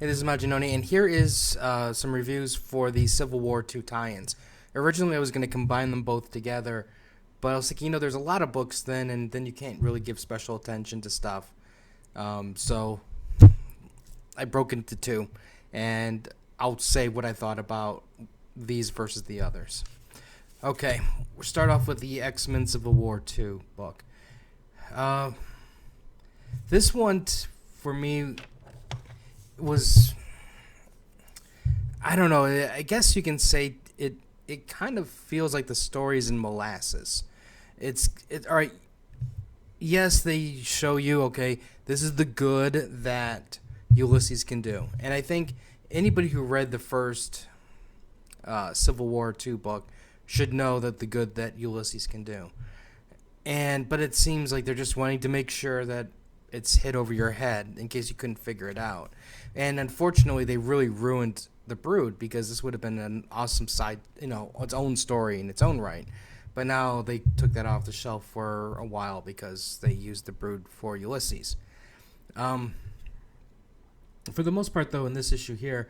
Hey, this is Maginoni, and here is some reviews for the Civil War II tie-ins. Originally, I was going to combine them both together, but I was thinking, there's a lot of books then, and then you can't really give special attention to stuff. So I broke into two, and I'll say what I thought about these versus the others. Okay, we'll start off with the X-Men Civil War II book. Uh, this one, for me, was, I don't know, I guess you can say it kind of feels like the story's in molasses. All right, yes, they show you, okay, this is the good that Ulysses can do. And I think anybody who read the first Civil War II book should know that the good that Ulysses can do. But it seems like they're just wanting to make sure that it's hit over your head in case you couldn't figure it out. And unfortunately, they really ruined the Brood, because this would have been an awesome side, its own story in its own right. But now they took that off the shelf for a while because they used the Brood for Ulysses. For the most part, though, in this issue here,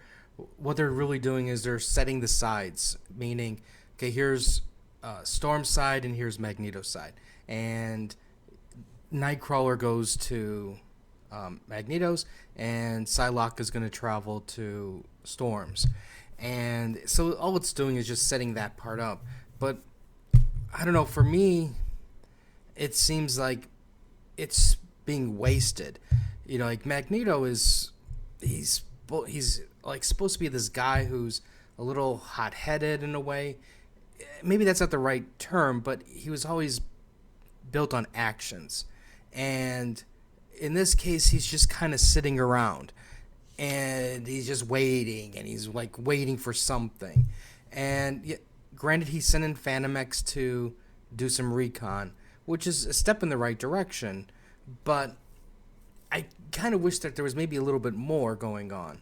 what they're really doing is they're setting the sides, meaning, okay, here's Storm's side and here's Magneto's side. And Nightcrawler goes to Magneto's, and Psylocke is going to travel to Storm's. And so all it's doing is just setting that part up. But I don't know, for me, it seems like it's being wasted. Like Magneto he's like supposed to be this guy who's a little hot-headed in a way. Maybe that's not the right term, but he was always built on actions. And in this case, he's just kind of sitting around, and he's just waiting, and he's like waiting for something. And granted, he sent in Phantom X to do some recon, which is a step in the right direction, but I kind of wish that there was maybe a little bit more going on.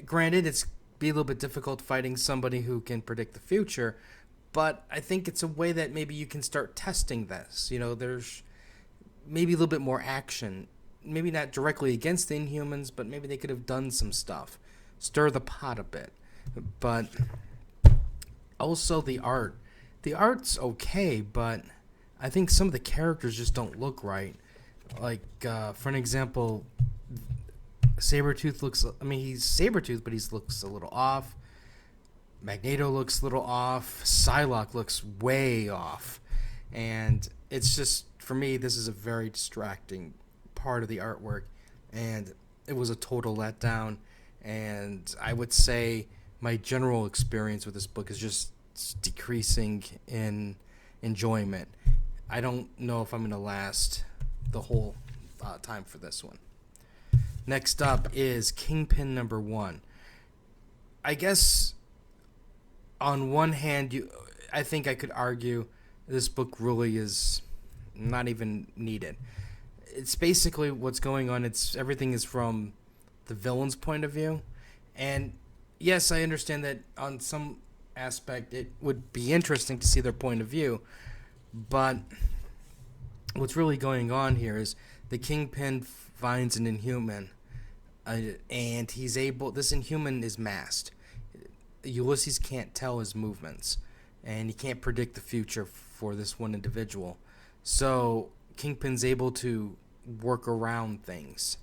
Granted, it's be a little bit difficult fighting somebody who can predict the future, but I think it's a way that maybe you can start testing this. There's maybe a little bit more action. Maybe not directly against the Inhumans, but maybe they could have done some stuff. Stir the pot a bit. But also the art. The art's okay, but I think some of the characters just don't look right. Like, for an example, Sabretooth looks... he's Sabretooth, but he looks a little off. Magneto looks a little off. Psylocke looks way off. And it's just, for me, this is a very distracting part of the artwork. And it was a total letdown. And I would say my general experience with this book is just decreasing in enjoyment. I don't know if I'm going to last the whole time for this one. Next up is Kingpin number 1. I guess on one hand, I think I could argue this book really is not even needed. It's basically what's going on. Everything is from the villain's point of view. And yes, I understand that on some aspect it would be interesting to see their point of view. But what's really going on here is the Kingpin finds an Inhuman. And this Inhuman is masked. Ulysses can't tell his movements, and he can't predict the future for this one individual. So Kingpin's able to work around things,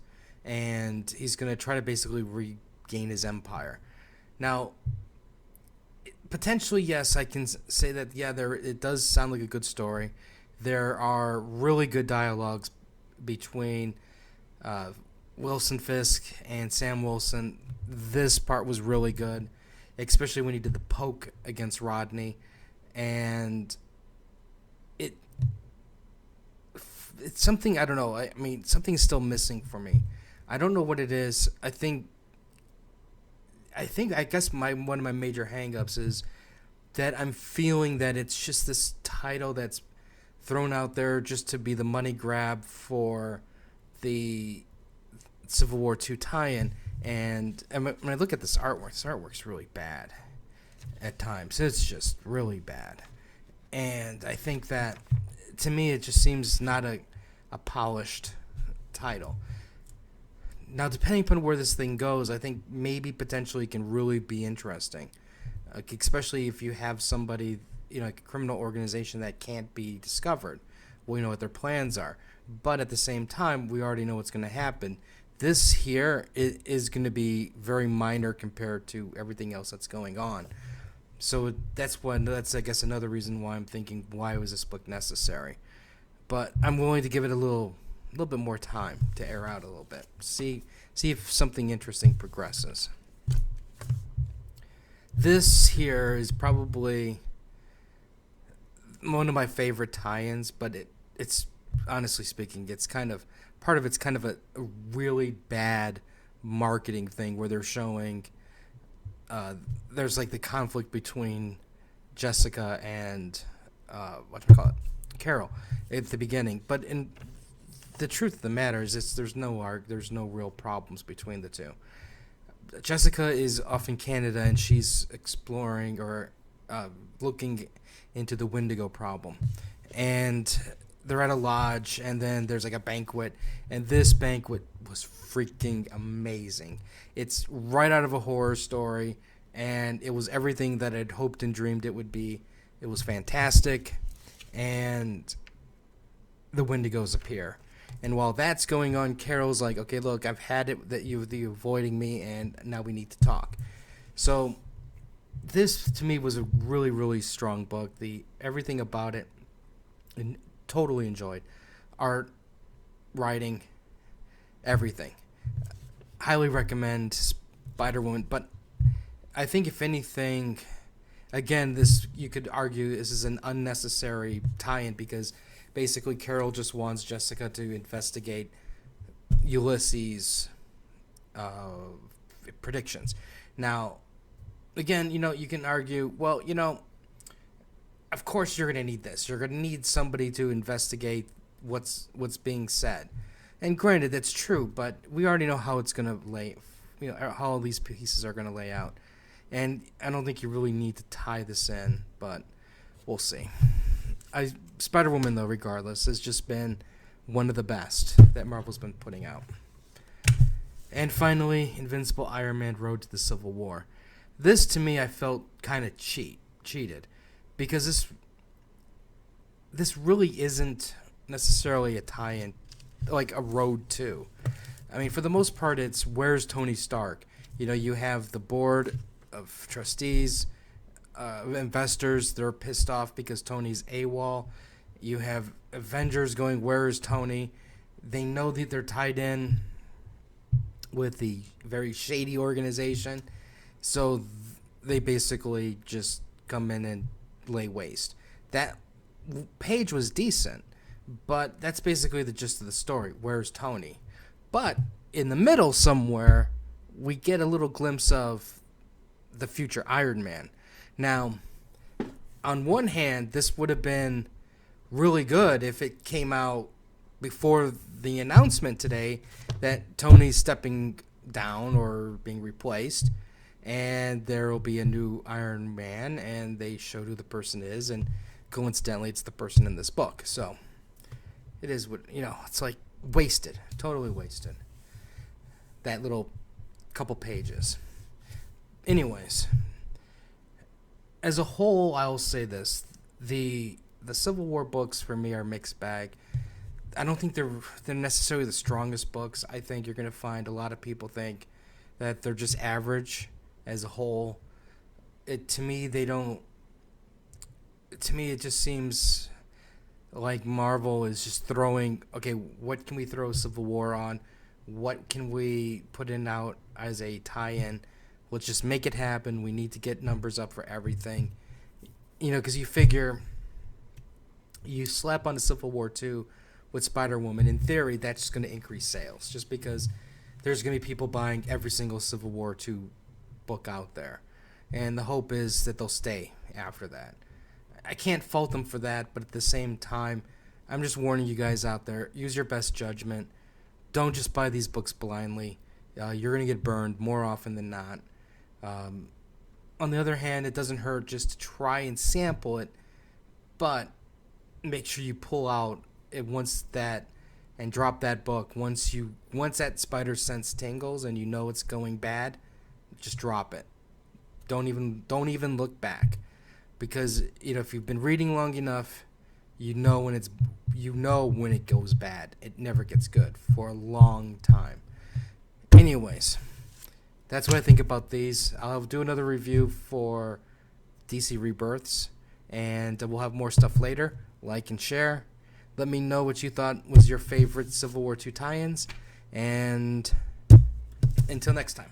and he's going to try to basically regain his empire. Now, potentially, yes, I can say that, it does sound like a good story. There are really good dialogues between Wilson Fisk and Sam Wilson. This part was really good, especially when he did the poke against Rodney. And it's something, I don't know, something's still missing for me. I don't know what it is. I guess one of my major hangups is that I'm feeling that it's just this title that's thrown out there just to be the money grab for the Civil War II tie-in. And when I look at this artwork's really bad at times. It's just really bad. And I think that, to me, it just seems not a polished title. Now, depending upon where this thing goes, I think maybe potentially can really be interesting, especially if you have somebody, like a criminal organization that can't be discovered. We know what their plans are, but at the same time, we already know what's going to happen. This here is going to be very minor compared to everything else that's going on. So that's I guess another reason why I'm thinking, why was this book necessary? But I'm willing to give it a little bit more time to air out a little bit. See if something interesting progresses. This here is probably one of my favorite tie-ins, but it's honestly speaking, it's kind of part of it's kind of a really bad marketing thing where they're showing there's like the conflict between Jessica and Carol at the beginning, but in the truth of the matter is there's no real problems between the two. Jessica is off in Canada and she's exploring or looking into the Wendigo problem, and they're at a lodge, and then there's like a banquet, and this banquet was freaking amazing. It's right out of a horror story, and it was everything that I'd hoped and dreamed it would be. It was fantastic, and the Wendigos appear. And while that's going on, Carol's like, okay, look, I've had it that you're avoiding me, and now we need to talk. So this, to me, was a really, really strong book. Everything about it, and totally enjoyed. Art, writing, everything. Highly recommend Spider-Woman, but I think if anything, again, you could argue this is an unnecessary tie-in because basically Carol just wants Jessica to investigate Ulysses' predictions. Now, again, you can argue, well, of course you're going to need this. You're going to need somebody to investigate what's being said. And granted, that's true, but we already know how it's going to how all these pieces are going to lay out. And I don't think you really need to tie this in, but we'll see. Spider-Woman, though, regardless, has just been one of the best that Marvel's been putting out. And finally, Invincible Iron Man Road to the Civil War. This, to me, I felt kind of cheated. Because this really isn't necessarily a tie-in, like a road to. I mean, for the most part, it's where's Tony Stark? You have the board of trustees, investors, they're pissed off because Tony's AWOL. You have Avengers going, where is Tony? They know that they're tied in with the very shady organization, so they basically just come in and lay waste. That page was decent, but that's basically the gist of the story. Where's Tony? But in the middle somewhere, we get a little glimpse of the future Iron Man. Now, on one hand, this would have been really good if it came out before the announcement today that Tony's stepping down or being replaced, and there will be a new Iron Man, and they showed who the person is, and coincidentally, it's the person in this book. So it is what it's like wasted, totally wasted. That little couple pages. Anyways, as a whole, I will say this: the Civil War books for me are mixed bag. I don't think they're necessarily the strongest books. I think you're going to find a lot of people think that they're just average as a whole. To me, it just seems like Marvel is just throwing, okay, what can we throw Civil War on? What can we put in out as a tie-in? Let's just make it happen. We need to get numbers up for everything. Because you figure you slap on the Civil War 2 with Spider-Woman. In theory, that's just going to increase sales just because there's going to be people buying every single Civil War 2 book out there. And the hope is that they'll stay after that. I can't fault them for that, but at the same time, I'm just warning you guys out there, use your best judgment. Don't just buy these books blindly. You're going to get burned more often than not. On the other hand, it doesn't hurt just to try and sample it, but make sure you pull out it once that and drop that book. Once that spider sense tingles and you know it's going bad, just drop it. Don't even look back, because if you've been reading long enough, you know when it goes bad. It never gets good for a long time. Anyways, that's what I think about these. I'll do another review for DC Rebirths, and we'll have more stuff later. Like and share. Let me know what you thought was your favorite Civil War II tie-ins, and until next time.